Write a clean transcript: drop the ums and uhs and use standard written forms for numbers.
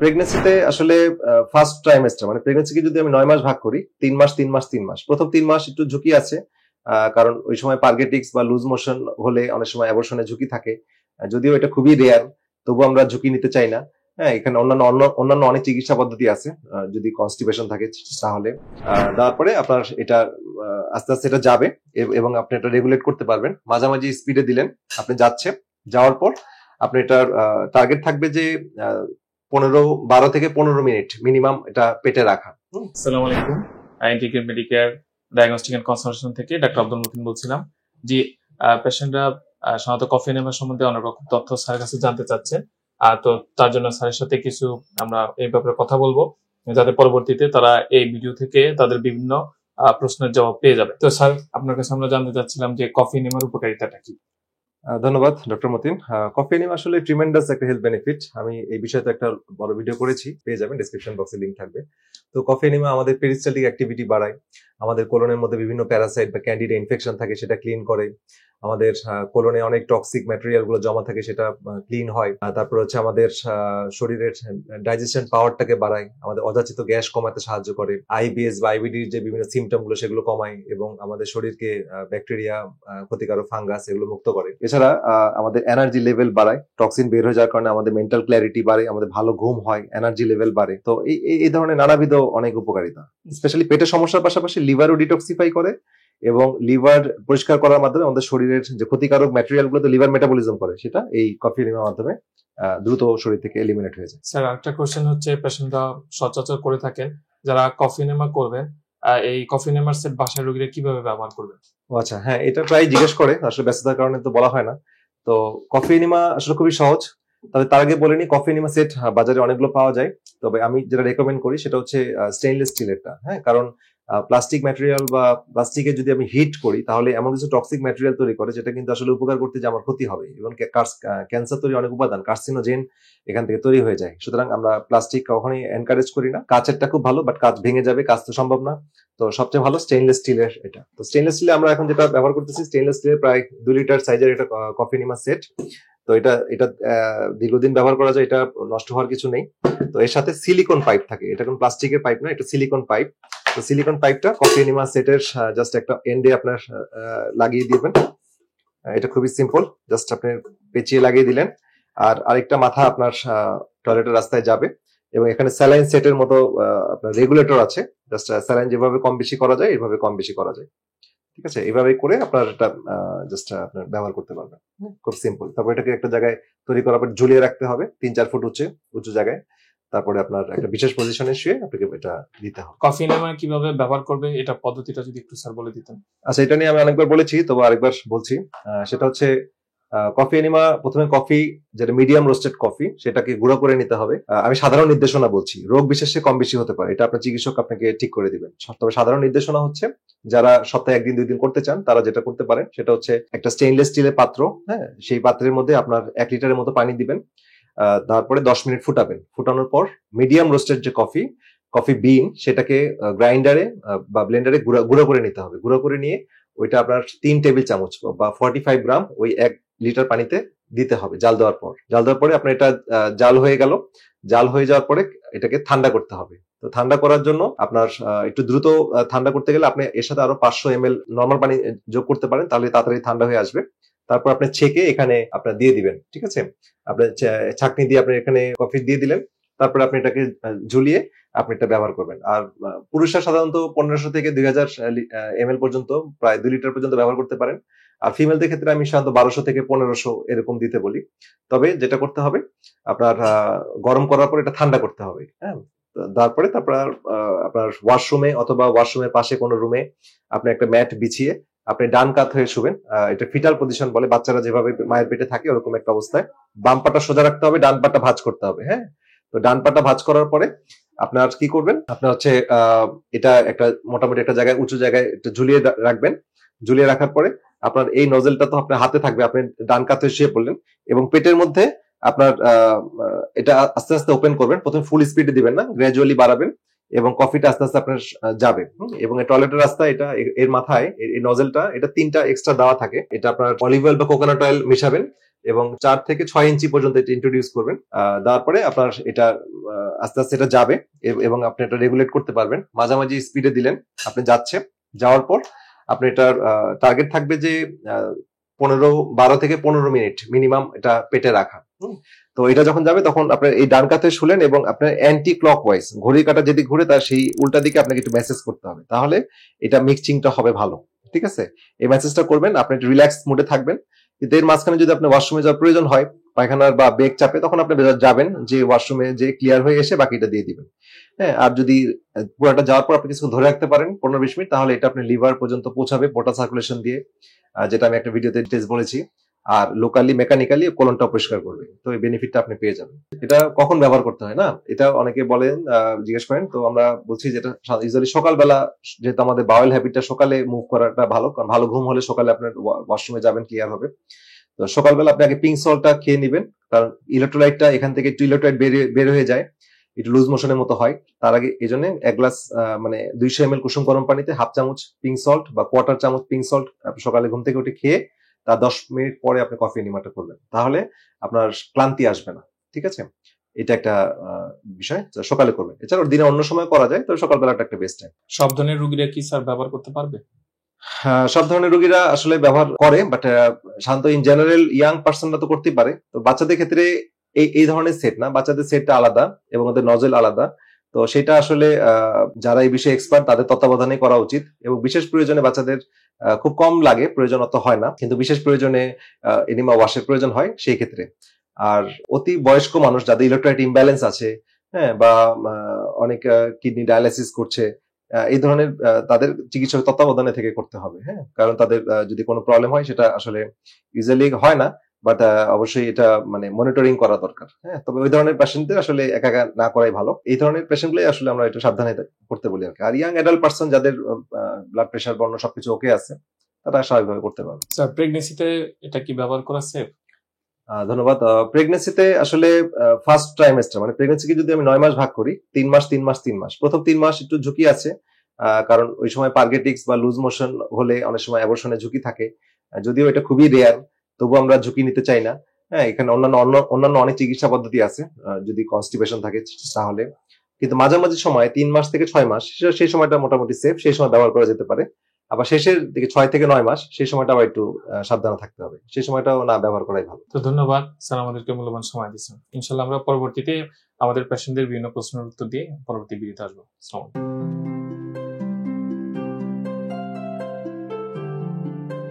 প্রেগনেন্সিতে আসলে first trimester মানে প্রেগনেন্সিকে যদি আমি 9 মাস ভাগ করি, 3 মাস প্রথম 3 মাস একটু ঝুঁকি আছে, কারণ ওই সময় পার্গেটিক্স বা লুজ মোশন হলে অনেক সময় অ্যাবর্শনের ঝুঁকি থাকে। যদিও এটা খুবই রেয়ার, তবু আমরা ঝুঁকি নিতে চাই না। হ্যাঁ, এখানে অন্যান্য অনেক চিকিৎসা পদ্ধতি আছে। যদি কনস্টিপেশন থাকে তাহলে তারপরে আপনার এটা আস্তে আস্তে এটা যাবে এবং আপনি এটা রেগুলেট করতে পারবেন। মাঝামাঝি স্পিডে দিলেন, আপনি যাওয়ার পর আপনি এটার টার্গেট থাকবে যে 12 থেকে 15 মিনিট মিনিমাম এটা পেটে রাখা। আসসালামু আলাইকুম, integrate medicare diagnostic and consultation থেকে ডাক্তার আব্দুল মতিন বলছিলাম। জি, পেশেন্টরা সাধারণত কফি এনেমা সম্বন্ধে অনেক রকম তথ্য স্যারের কাছে জানতে চাচ্ছে। তো তার জন্য স্যারের সাথে কিছু আমরা এই ব্যাপারে কথা বলবো, যাতে পরবর্তীতে তারা এই ভিডিও থেকে তাদের বিভিন্ন প্রশ্নের জবাব পেয়ে যাবে। তো স্যার, আপনার কাছে আমরা জানতে চাচ্ছিলাম যে কফি এনেমার উপকারিতাটা কি? ধন্যবাদ ডক্টর মতিন। কফি এনিমা আসলে ট্রিমেন্ডাস একটা হেলথ বেনিফিট। আমি এই বিষয়ে একটা বড় ভিডিও করেছি, পেয়ে যাবেন, ডেসক্রিপশন বক্সে লিংক থাকবে। তো কফি এনিমা আমাদের পেরিস্টালটিক অ্যাক্টিভিটি বাড়ায়, আমাদের কোলনের মধ্যে বিভিন্ন প্যারাসাইট বা ক্যান্ডিডা ইনফেকশন থাকে সেটা ক্লিন করে, আমাদের কোলনে অনেক টক্সিক ম্যাটেরিয়াল গুলো জমা থাকে সেটা ক্লিন হয়। তারপর হচ্ছে আমাদের শরীরের ডাইজেশন পাওয়ারটাকে বাড়ায়, আমাদের অযাচিত গ্যাস কমাতে সাহায্য করে, আইবিএস বা আইবিডির যে বিভিন্ন সিমটম গুলো সেগুলো কমায় এবং আমাদের শরীরকে ব্যাকটেরিয়া, ক্ষতিকারক ফাঙ্গাস এগুলো মুক্ত করে। এছাড়া আমাদের এনার্জি লেভেল বাড়ায়, টক্সিন বের হয়ে যাওয়ার কারণে আমাদের মেন্টাল ক্ল্যারিটি বাড়ে, আমাদের ভালো ঘুম হয়, এনার্জি লেভেল বাড়ে। তো এই ধরনের নানাবিধ অনেক উপকারিতা। স্পেশালি পেটের সমস্যার পাশাপাশি লিভারও ডিটক্সিফাই করে এবং লিভার পরিষ্কার করার মাধ্যমে আমাদের শরীরের যে ক্ষতিকারক ম্যাটেরিয়াল গুলো লিভার মেটাবলিজম করে সেটা এই কফি এনিমার মাধ্যমে দ্রুত শরীর থেকে এলিমিনেট হয়ে যায়। স্যার, আরেকটা কোশ্চেন হচ্ছে, পেশেন্টরা সচরাচর করে থাকেন যারা কফি এনিমা করবেন, এই কফি এনিমার সেট বাসায় রোগীরা কিভাবে ব্যবহার করবেন? ও আচ্ছা, হ্যাঁ, এটা প্রায় জিজ্ঞেস করে, আসলে ব্যস্ততার কারণে তো বলা হয় না। তো কফি এনিমা আসলে খুবই সহজ, তবে তার আগে বলে নি কফি এনিমা সেট বাজারে অনেকগুলো পাওয়া যায়। তবে আমি যেটা রেকমেন্ড করি সেটা হচ্ছে স্টেইনলেস স্টিলেরটা। হ্যাঁ, কারণ প্লাস্টিক ম্যাটেরিয়াল বা প্লাস্টিকে যদি আমি হিট করি তাহলে এমন কিছু টক্সিক ম্যাটেরিয়াল তৈরি করে যেটা কিন্তু আসলে উপকার করতে যে আমার ক্ষতি হবে এবং ক্যান্সার তৈরি অনেক উপাদান, কার্সিনোজেন এখান থেকে তৈরি হয়ে যায়। সুতরাং আমরা প্লাস্টিক কখনোই এনকারেজ করি না। কাঁচেরটা খুব ভালো, বাট কাঁচ ভেঙে যাবে, কাঁচ তো সম্ভব না। তো সবচেয়ে ভালো স্টেইনলেস স্টিলের এটা। তো স্টেইনলেস স্টিলে আমরা এখন যেটা ব্যবহার করতেছি, স্টেইনলেস স্টিলের প্রায় 2 লিটার সাইজের এটা কফি এনিমা সেট। তো এটা দীর্ঘদিন ব্যবহার করা যায়, এটা নষ্ট হওয়ার কিছু নেই। তো এর সাথে সিলিকন পাইপ থাকে, এটা কোন প্লাস্টিকের পাইপ না, এটা সিলিকন পাইপ। তো সিলিকন পাইপটা কফি এনিমা সেটের জাস্ট একটা এন্ডে আপনার লাগিয়ে দিবেন। এটা খুবই সিম্পল, জাস্ট আপনি পেঁচিয়ে লাগিয়ে দিলেন। আর আরেকটা মাথা আপনার টয়লেটের রাস্তায় যাবে এবং এখানে স্যালাইন সেটের মতো আপনার রেগুলেটর আছে। জাস্ট স্যালাইন যেভাবে কম বেশি করা যায় এইভাবে কম বেশি করা যায়। ঠিক আছে, এইভাবে করে আপনার এটা জাস্ট আপনার ব্যবহার করতে পারবেন। খুব সিম্পল। তারপর এটাকে একটা জায়গায় তৈরি করার পর ঝুলিয়ে রাখতে হবে 3-4 ফুট উঁচু জায়গায়। তারপরে আপনার একটা বিশেষ পজিশনে শুয়ে আপনাকে এটা দিতে হবে। কফি এনিমা কিভাবে ব্যবহার করবে এটা পদ্ধতিটা যদি একটু স্যার বলে দিতেন। আচ্ছা, এটা নিয়ে আমি অনেকবার বলেছি, তবে আরেকবার বলছি। সেটা হচ্ছে কফি এনিমা প্রথমে কফি যেটা মিডিয়াম রোস্টেড কফি সেটাকে গুঁড়ো করে নিতে হবে। আমি সাধারণ নির্দেশনা বলছি, রোগ বিশেষে কম বেশি হতে পারে, এটা আপনার চিকিৎসক আপনাকে ঠিক করে দিবেন। তবে সাধারণ নির্দেশনা হচ্ছে যারা সপ্তাহে 1 দিন 2 দিন করতে চান তারা যেটা করতে পারেন সেটা হচ্ছে একটা স্টেইনলেস স্টিলের পাত্র, হ্যাঁ, সেই পাত্রের মধ্যে আপনার 1 লিটারের মতো পানি দিবেন। তারপরে 10 মিনিট ফুটাবেন। ফুটানোর পর মিডিয়াম রোস্টেড যে কফি বিন সেটাকে গ্রাইন্ডারে বা ব্লেন্ডারে গুঁড়ো করে নিতে হবে। গুঁড়ো করে নিয়ে ওইটা আপনার 3 টেবিল চামচ বা 45 গ্রাম ওই 1 লিটার পানিতে দিতে হবে জাল দেওয়ার পরে আপনার এটা জাল হয়ে গেল। জাল হয়ে যাওয়ার পরে এটাকে ঠান্ডা করতে হবে। তো ঠান্ডা করার জন্য আপনার একটু দ্রুত ঠান্ডা করতে গেলে আপনি এর সাথে আরো 500 ml নর্মাল পানি যোগ করতে পারেন, তাহলে তাড়াতাড়ি ঠান্ডা হয়ে আসবে। তারপর আপনি ছেঁকে এখানে আপনার দিয়ে দিবেন। ঠিক আছে, আপনার ছাঁকনি দিয়ে আপনি এখানে কফি দিয়ে দিলেন। তারপরে আপনি এটাকে ঝুলিয়ে আপনি এটা ব্যবহার করবেন। আর পুরুষরা সাধারণত 1500 থেকে 2000 ml পর্যন্ত, প্রায় 2 লিটার পর্যন্ত ব্যবহার করতে পারেন। আর ফিমেলদের ক্ষেত্রে আমি সাধারণত 1200 থেকে 1500 এরকম দিতে বলি। তবে যেটা করতে হবে আপনার গরম করার পর এটা ঠান্ডা করতে হবে। হ্যাঁ, তারপরে আপনার ওয়াশরুমে অথবা ওয়াশরুমের পাশে কোনো রুমে আপনি একটা ম্যাট বিছিয়ে আপনি ডান কাত হয়ে শুবেন। এটা ফিটাল পজিশন বলে, বাচ্চারা যেভাবে মায়ের পেটে থাকে ওরকম একটা অবস্থায়। বাম পাটা সোজা রাখতে হবে, ডান পাটা ভাঁজ করতে হবে। হ্যাঁ, তো ডান পাটা ভাঁজ করার পরে আপনার কি করবেন, আপনার হচ্ছে এটা একটা মোটামুটি একটা জায়গায় উঁচু জায়গায় ঝুলিয়ে রাখবেন। ঝুলিয়ে রাখার পরে আপনার এই নজেলটা তো আপনার হাতে থাকবে, আপনি ডান কাতে শুয়ে পড়লেন এবং পেটের মধ্যে আপনার এটা আস্তে আস্তে ওপেন করবেন। প্রথমে ফুল স্পিডে দিবেন না, গ্র্যাজুয়ালি বাড়াবেন এবং কফিটা আস্তে আস্তে আপনার যাবে। এবং এই টয়লেটের রাস্তা এটা এর মাথায় এই নজেলটা এটা 3টা এক্সট্রা দেওয়া থাকে। এটা আপনার অলিভ অয়েল বা কোকোনাট অয়েল মিশাবেন, এবং 4 থেকে 6 ইঞ্চি পর্যন্ত এটা ইন্ট্রোডিউস করবেন। দেওয়ার পরে আপনার এটা আস্তে আস্তে এটা যাবে এবং আপনি এটা রেগুলেট করতে পারবেন। মাঝামাঝি স্পিডে দিলেন, আপনি যাচ্ছে, যাওয়ার পর আপনি এটার টার্গেট থাকবে যে 12 থেকে 15 মিনিট মিনিমাম এটা পেটে রাখা। তো এটা যখন যাবে তখন আপনার এই ডান কাতে শুলেন এবং আপনার অ্যান্টি ক্লকওয়াইজ ঘড়ির কাঁটা যেদিকে ঘুরে তার সেই উল্টা দিকে আপনাকে একটু মেসেজ করতে হবে, তাহলে এটা মিক্সিংটা হবে ভালো। ঠিক আছে, এই মেসেজটা করবেন, আপনি একটু রিল্যাক্স মুডে থাকবেন। কিন্তু এর মাঝখানে যদি আপনার ওয়াশরুমে যাওয়ার প্রয়োজন হয়, পায়খানার বা বেগ চাপে, তখন আপনি যাবেন, যে ওয়াশরুমে যে ক্লিয়ার হয়ে এসে বাকিটা দিয়ে দিবেন। হ্যাঁ, আর যদি পুরোটা যাওয়ার পর আপনি কিছু ধরে রাখতে পারেন 15-20 মিনিট, তাহলে এটা আপনি লিভার পর্যন্ত পৌঁছাবে পোর্টাল সার্কুলেশন দিয়ে, যেটা আমি একটা ভিডিওতে ডিটেইলস বলেছি। আর লোকালি মেকানিক্যালি কোলনটা পরিষ্কার করবে। তো এই বেনিফিটটা আপনি পেয়ে যাবেন। এটা কখন ব্যবহার করতে হয় না, এটা অনেকে বলেন, জিজ্ঞেস করেন। তো আমরা বলছি যেটা ইউজুয়ালি সকালবেলা, যেহেতু আমাদের বাওয়েল হ্যাবিটটা সকালে মুভ করাটা ভালো, কারণ ভালো ঘুম হলে সকালে আপনার ওয়াশরুমে যাবেন ক্লিয়ার হবে। তো সকালবেলা আপনি আগে পিঙ্ক সল্টটা খেয়ে নেবেন, কারণ ইলেকট্রোলাইটটা এখান থেকে একটু ইলেকট্রোলাইট বের হয়ে যায়, একটু লুজ মোশনের মতো হয়। তার আগে এই জন্য 1 গ্লাস মানে 200 ml কুসুম গরম পানিতে হাফ চামচ পিঙ্ক সল্ট বা কোয়ার্টার চামচ পিঙ্ক সল্ট সকালে ঘুম থেকে উঠে খেয়ে তার 10 মিনিট পরে আপনি কফি এনিমাটা করবেন, তাহলে আপনার ক্লান্তি আসবে না। ঠিক আছে, এটা একটা বিষয় সকালে করবেন। এছাড়াও দিনে অন্য সময় করা যায়, তবে সকালবেলাটা একটা বেস্ট টাইম। সব ধরনের রোগীরা কি স্যার ব্যবহার করতে পারবে? সব ধরনের রোগীরা আসলে ব্যবহার করে, বাট সাধারণত ইন জেনারেল ইয়াং পার্সনরা তো করতেই পারে। তো বাচ্চাদের ক্ষেত্রে এই ধরনের সেট না, বাচ্চাদের সেটটা আলাদা এবং ওদের নজেল আলাদা। তো সেটা আসলে যারা এই বিষয়ে এক্সপার্ট তাদের তত্ত্বাবধানে করা উচিত, এবং বিশেষ প্রয়োজনে বাচ্চাদের খুব কম লাগে, প্রয়োজন অত হয় না, কিন্তু বিশেষ প্রয়োজনে এনিমা ওয়াশের প্রয়োজন হয় সেই ক্ষেত্রে। আর অতি বয়স্ক মানুষ যাদের ইলেকট্রোলাইট ইমব্যালেন্স আছে, হ্যাঁ, বা অনেক কিডনি ডায়ালাইসিস করছে, এই ধরনের তাদের চিকিৎসকের তত্ত্বাবধানে থেকে করতে হবে। হ্যাঁ, কারণ তাদের যদি কোনো প্রবলেম হয় সেটা আসলে ইউজুয়ালি হয় না, বাট অবশ্যই এটা মানে মনিটরিং করা দরকার। হ্যাঁ, তবে ওই ধরনের পেশেন্টদের আসলে একা একা না করাই ভালো। এই ধরনের পেশেন্টগুলোই আসলে আমরা একটু সাবধানে করতে বলি আর কি। আর ইয়াং অ্যাডাল্ট পার্সন যাদের ব্লাড প্রেশার বর্ণ সবকিছু ওকে আছে, তারা স্বাভাবিকভাবে করতে পারবে। স্যার প্রেগনেন্সিতে এটা কি ব্যবহার করা সেফ? ধন্যবাদ। প্রেগনেন্সিতে আসলে ফার্স্ট ট্রাইমেস্টার মানে প্রেগনেন্সিকে যদি আমি 9 মাস ভাগ করি, 3 মাস 3 মাস 3 মাস, প্রথম 3 মাস একটু ঝুঁকি আছে, কারণ ওই সময় পার্গেটিক্স বা লুজ মোশন হলে অনেক সময় অ্যাবর্শনের ঝুঁকি থাকে। যদিও এটা খুবই রেয়ার, তবু আমরা ঝুঁকি নিতে চাই না। হ্যাঁ, এখানে অন্যান্য অনেক চিকিৎসা পদ্ধতি আছে যদি কনস্টিপেশন থাকে তাহলে। কিন্তু মাঝামাঝি সময় 3 মাস থেকে 6 মাস, সেই সময়টা মোটামুটি সেফ, সেই সময় ব্যবহার করা যেতে পারে। আবার শেষের দিকে 6 থেকে 9 মাস, সেই সময়টা আবার একটু সাবধানে থাকতে হবে, সেই সময়টাও না ব্যবহার করাই ভালো। তো ধন্যবাদ স্যার আমাদেরকে মূল্যবান সময় দিচ্ছেন। ইনশাল্লাহ আমরা পরবর্তীতে আমাদের পেশেন্টদের বিভিন্ন প্রশ্নের উত্তর দিয়ে পরবর্তী ভিডিওতে আসবো। আসসালামু আলাইকুম।